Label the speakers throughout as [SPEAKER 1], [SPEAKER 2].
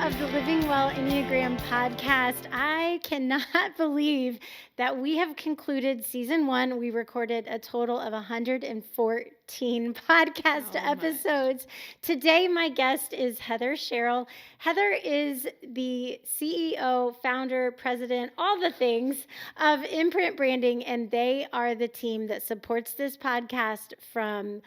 [SPEAKER 1] of the Living Well Enneagram podcast. I cannot believe that we have concluded season 1. We recorded a total of 114 podcast episodes. Today, my guest is Heather Sherrill. Heather is the CEO, founder, president, all the things of Imprint Branding, and they are the team that supports this podcast from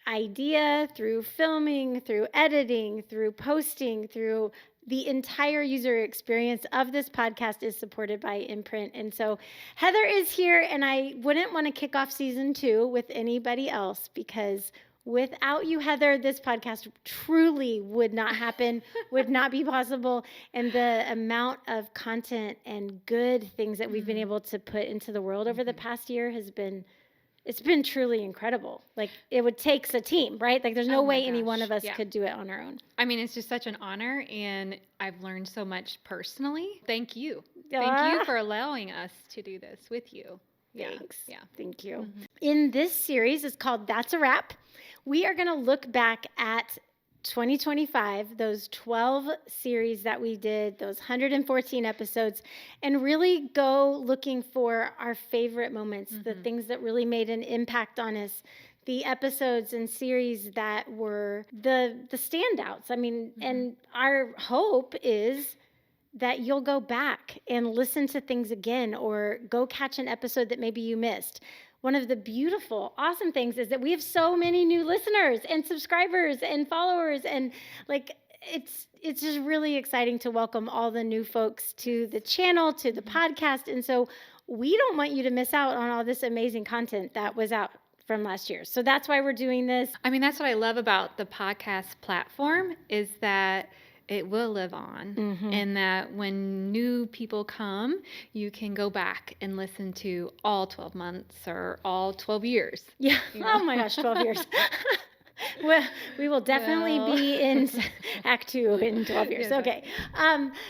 [SPEAKER 1] idea through filming, through editing, through posting, through the entire user experience of this podcast is supported by Imprint. And so Heather is here, and I wouldn't want to kick off season 2 with anybody else, because without you, Heather, this podcast truly would not happen, would not be possible. And the amount of content and good things that we've been able to put into the world over the past year has been, it's been truly incredible. Like, it would take a team, right? Like, there's no way any one of us could do it on our own.
[SPEAKER 2] I mean, it's just such an honor, and I've learned so much personally. Thank you. Thank you for allowing us to do this with you.
[SPEAKER 1] Thanks. Yeah. Thank you. In this series, it's called That's a Wrap. We are going to look back at 2025, those 12 series that we did, those 114 episodes, and really go looking for our favorite moments, the things that really made an impact on us, the episodes and series that were the standouts. I mean, and our hope is that you'll go back and listen to things again, or go catch an episode that maybe you missed. One of the beautiful, awesome things is that we have so many new listeners and subscribers and followers, and like it's just really exciting to welcome all the new folks to the channel, to the podcast. And so we don't want you to miss out on all this amazing content that was out from last year. So that's why we're doing this.
[SPEAKER 2] I mean, that's what I love about the podcast platform, is that it will live on, and that when new people come, you can go back and listen to all 12 months or all 12 years.
[SPEAKER 1] Yeah. You know? Oh my gosh, 12 years. Well, we will definitely be in Act 2 in 12 years. Yes, okay.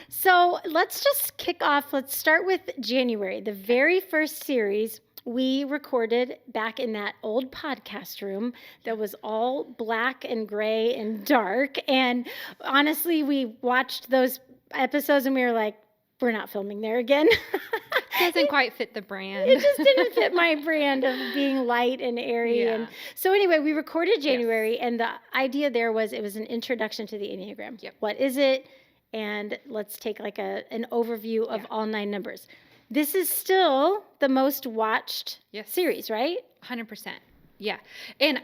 [SPEAKER 1] So let's just kick off. Let's start with January. The very first series we recorded back in that old podcast room that was all black and gray and dark. And honestly, we watched those episodes and we were like, we're not filming there again.
[SPEAKER 2] It doesn't quite fit the brand.
[SPEAKER 1] It just didn't fit my brand of being light and airy. Yeah. And so anyway, we recorded January, and the idea there was it was an introduction to the Enneagram.
[SPEAKER 2] Yep.
[SPEAKER 1] What is it? And let's take like an overview of all 9 numbers. This is still the most watched series, right?
[SPEAKER 2] 100%. Yeah. And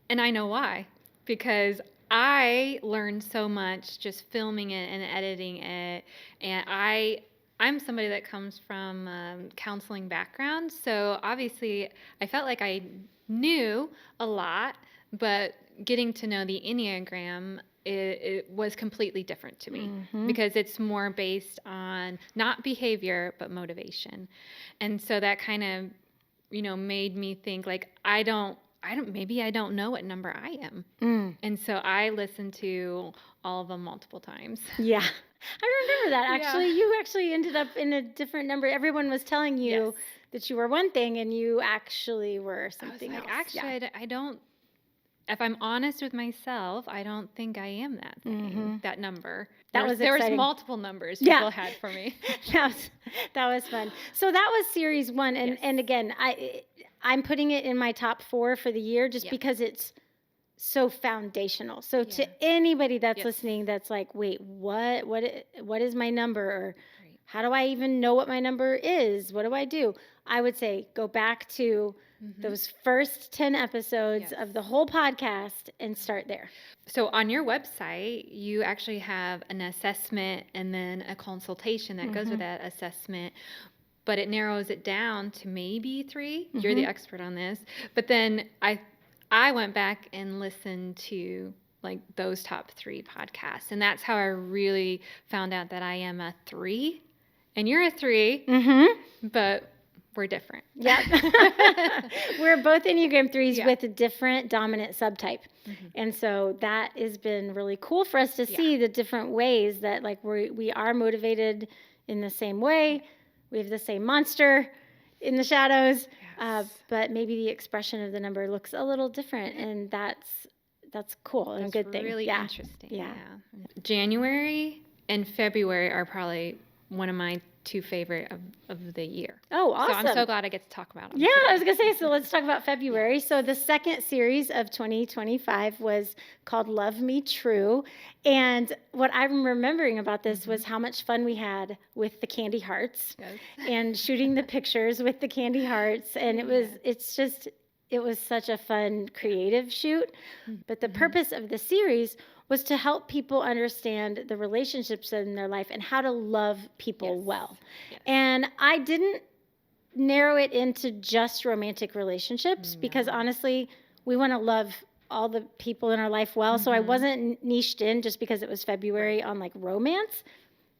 [SPEAKER 2] I know why. Because I learned so much just filming it and editing it. And I'm somebody that comes from counseling background. So obviously I felt like I knew a lot, but getting to know the Enneagram, it was completely different to me, because it's more based on not behavior, but motivation. And so that kind of, made me think like, maybe I don't know what number I am. And so I listened to all of them multiple times.
[SPEAKER 1] Yeah. I remember that actually. You actually ended up in a different number. Everyone was telling you that you were one thing, and you actually were something else.
[SPEAKER 2] Actually, I don't. If I'm honest with myself, I don't think I am that thing, that number. There was multiple numbers people had for me.
[SPEAKER 1] that was fun. So that was series 1. And again, I'm putting it in my top 4 for the year just because it's so foundational. So to anybody that's listening, that's like, wait, what is my number? Or how do I even know what my number is? What do I do? I would say go back to those first 10 episodes of the whole podcast and start there.
[SPEAKER 2] So on your website, you actually have an assessment and then a consultation that goes with that assessment, but it narrows it down to maybe 3. You're the expert on this. But then I went back and listened to like those top 3 podcasts, and that's how I really found out that I am a 3, and you're a 3, but we're different.
[SPEAKER 1] Yep. We're both Enneagram 3s with a different dominant subtype. And so that has been really cool for us to see the different ways that like we are motivated in the same way. We have the same monster in the shadows, but maybe the expression of the number looks a little different, and that's cool and a good thing.
[SPEAKER 2] Really interesting. Yeah. January and February are probably one of my two favorite of the year.
[SPEAKER 1] Oh, awesome.
[SPEAKER 2] So I'm so glad I get to talk about them.
[SPEAKER 1] Yeah,
[SPEAKER 2] today.
[SPEAKER 1] I was going to say, so let's talk about February. So the second series of 2025 was called Love Me True. And what I'm remembering about this was how much fun we had with the candy hearts and shooting the pictures with the candy hearts. And it was such a fun creative shoot. But the purpose of the series was to help people understand the relationships in their life and how to love people well. Yes. And I didn't narrow it into just romantic relationships because honestly, we want to love all the people in our life well. So I wasn't niched in just because it was February on like romance,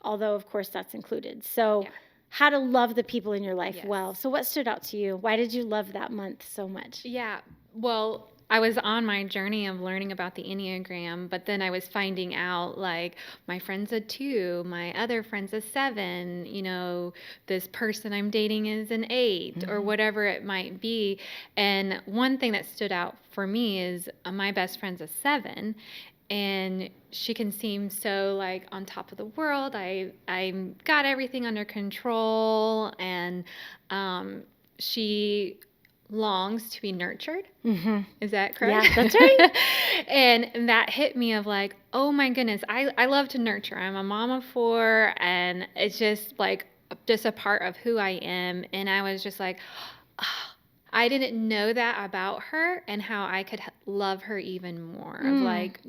[SPEAKER 1] although of course that's included. So how to love the people in your life well. So what stood out to you? Why did you love that month so much?
[SPEAKER 2] Yeah, well, I was on my journey of learning about the Enneagram, but then I was finding out like my friend's a 2, my other friend's a 7, you know, this person I'm dating is an 8 or whatever it might be. And one thing that stood out for me is my best friend's a 7. And she can seem so like on top of the world. I got everything under control, and she longs to be nurtured. Is that correct?
[SPEAKER 1] Yeah, that's right.
[SPEAKER 2] And that hit me of like, oh my goodness, I love to nurture. I'm a mom of 4, and it's just like just a part of who I am. And I was just like, oh, I didn't know that about her and how I could love her even more. Of like,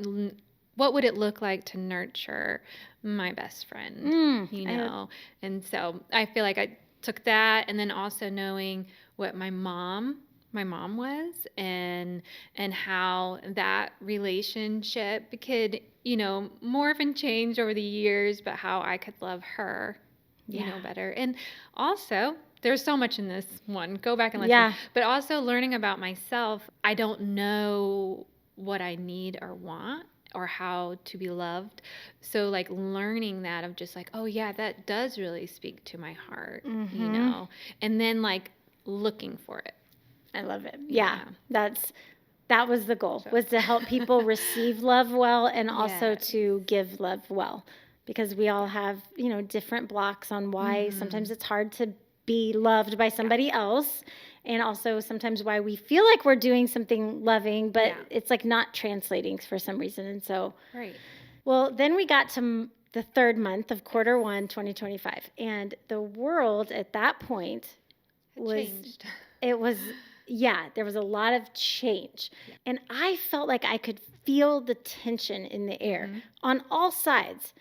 [SPEAKER 2] what would it look like to nurture my best friend, you know? And so I feel like I took that, and then also knowing what my mom was, and how that relationship could, you know, morph and change over the years, but how I could love her, you know, better. And also, there's so much in this one. Go back and listen. Yeah. But also learning about myself, I don't know what I need or want or how to be loved. So like learning that of just like, oh yeah, that does really speak to my heart, you know, and then like looking for it.
[SPEAKER 1] I love it. Yeah. That was the goal, was to help people receive love well, and also to give love well, because we all have, you know, different blocks on why sometimes it's hard to be loved by somebody else. And also sometimes why we feel like we're doing something loving, but it's like not translating for some reason. And so, well, then we got to the third month of quarter 1, 2025. And the world at that point
[SPEAKER 2] changed.
[SPEAKER 1] There was a lot of change. And I felt like I could feel the tension in the air on all sides.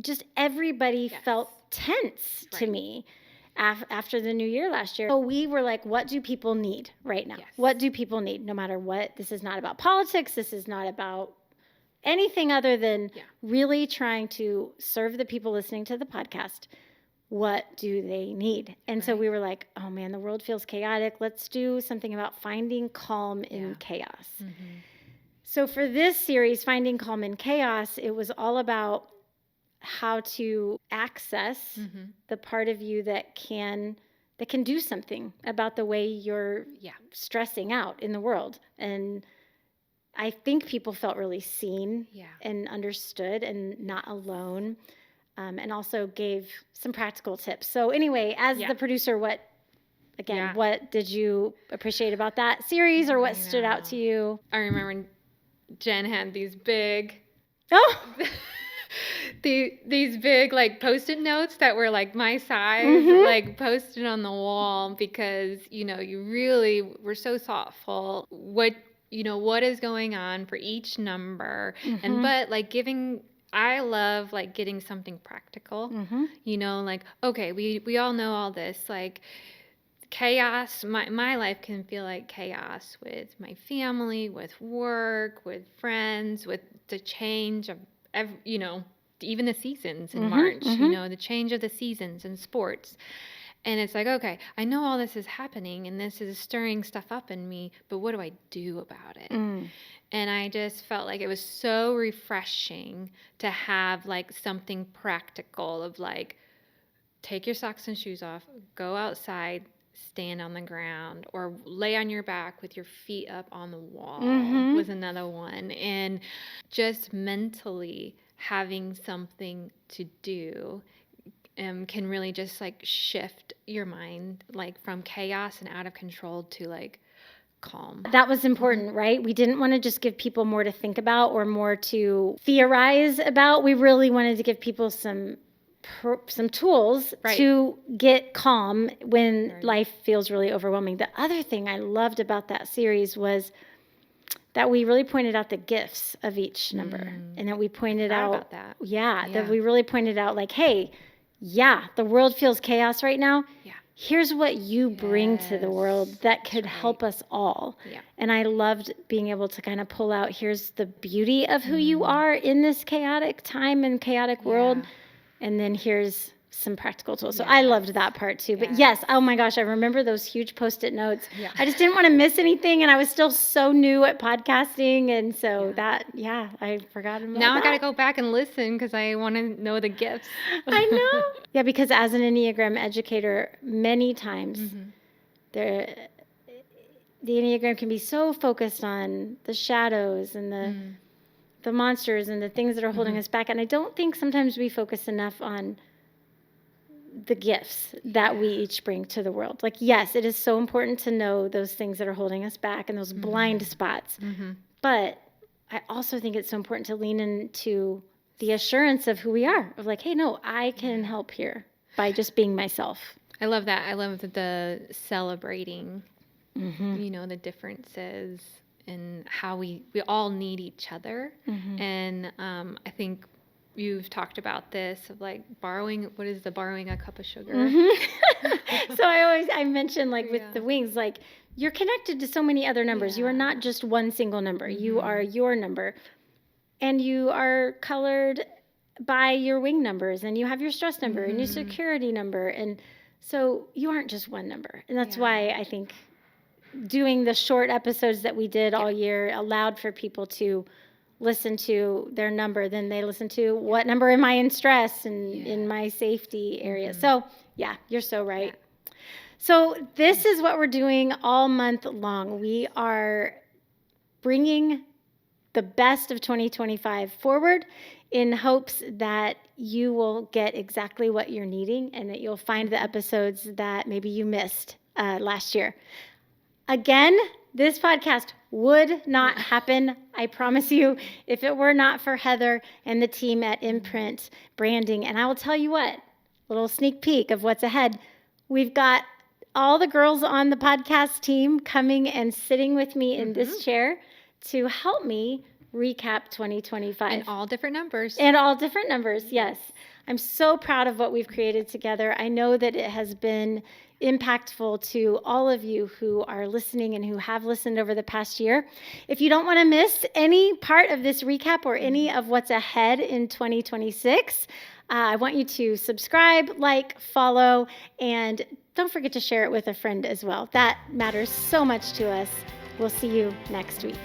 [SPEAKER 1] Just everybody felt tense to me after the new year last year. So we were like, what do people need right now? What do people need? No matter what. This is not about politics. This is not about anything other than really trying to serve the people listening to the podcast. What do they need? And so we were like, oh man, the world feels chaotic. Let's do something about finding calm in chaos. So for this series, Finding Calm in Chaos, it was all about how to access the part of you that can do something about the way you're stressing out in the world. And I think people felt really seen and understood and not alone, and also gave some practical tips. So anyway, as the producer, what did you appreciate about that series, or what stood out to you?
[SPEAKER 2] I remember Jen had these big... these big like Post-it notes that were like my size, like posted on the wall, because, you know, you really were so thoughtful what is going on for each number. And but like I love like getting something practical, you know, like, okay, we all know all this, like chaos. My life can feel like chaos with my family, with work, with friends, with the change of you know, even the seasons in March, you know, the change of the seasons in sports. And it's like, okay, I know all this is happening and this is stirring stuff up in me, but what do I do about it? And I just felt like it was so refreshing to have like something practical of like, take your socks and shoes off, go outside, stand on the ground, or lay on your back with your feet up on the wall was another one. And just mentally having something to do can really just like shift your mind like from chaos and out of control to like calm.
[SPEAKER 1] That was important, right? We didn't want to just give people more to think about or more to theorize about. We really wanted to give people some tools to get calm when life feels really overwhelming. The other thing I loved about that series was that we really pointed out the gifts of each number, and that we pointed out that we really pointed out like, hey, the world feels chaos right now. Here's what you bring to the world that could help us all. And I loved being able to kind of pull out, here's the beauty of who you are in this chaotic time and chaotic world. And then here's some practical tools. So I loved that part too. But yes, oh my gosh, I remember those huge Post-it notes. I just didn't want to miss anything. And I was still so new at podcasting. And so I forgot about
[SPEAKER 2] now
[SPEAKER 1] that.
[SPEAKER 2] I got to go back and listen because I want to know the gifts.
[SPEAKER 1] I know. Yeah, because as an Enneagram educator, many times the Enneagram can be so focused on the shadows and the monsters and the things that are holding us back. And I don't think sometimes we focus enough on the gifts that we each bring to the world. Like, yes, it is so important to know those things that are holding us back and those blind spots. But I also think it's so important to lean into the assurance of who we are, of like, hey, no, I can help here by just being myself.
[SPEAKER 2] I love that. I love the celebrating, you know, the differences and how we all need each other. And I think you've talked about this of like borrowing a cup of sugar.
[SPEAKER 1] So I mentioned like with the wings, like you're connected to so many other numbers. You are not just one single number. You are your number, and you are colored by your wing numbers, and you have your stress number and your security number. And so you aren't just one number. And that's why I think doing the short episodes that we did all year allowed for people to listen to their number, then they listen to what number am I in stress and in my safety area. So you're so right. So this is what we're doing all month long. We are bringing the best of 2025 forward in hopes that you will get exactly what you're needing and that you'll find the episodes that maybe you missed last year. Again, this podcast would not happen, I promise you, if it were not for Heather and the team at Imprint Branding. And I will tell you what, little sneak peek of what's ahead. We've got all the girls on the podcast team coming and sitting with me in this chair to help me recap 2025.
[SPEAKER 2] And all different numbers.
[SPEAKER 1] Yes. I'm so proud of what we've created together. I know that it has been impactful to all of you who are listening and who have listened over the past year. If you don't want to miss any part of this recap or any of what's ahead in 2026, I want you to subscribe, like, follow, and don't forget to share it with a friend as well. That matters so much to us. We'll see you next week.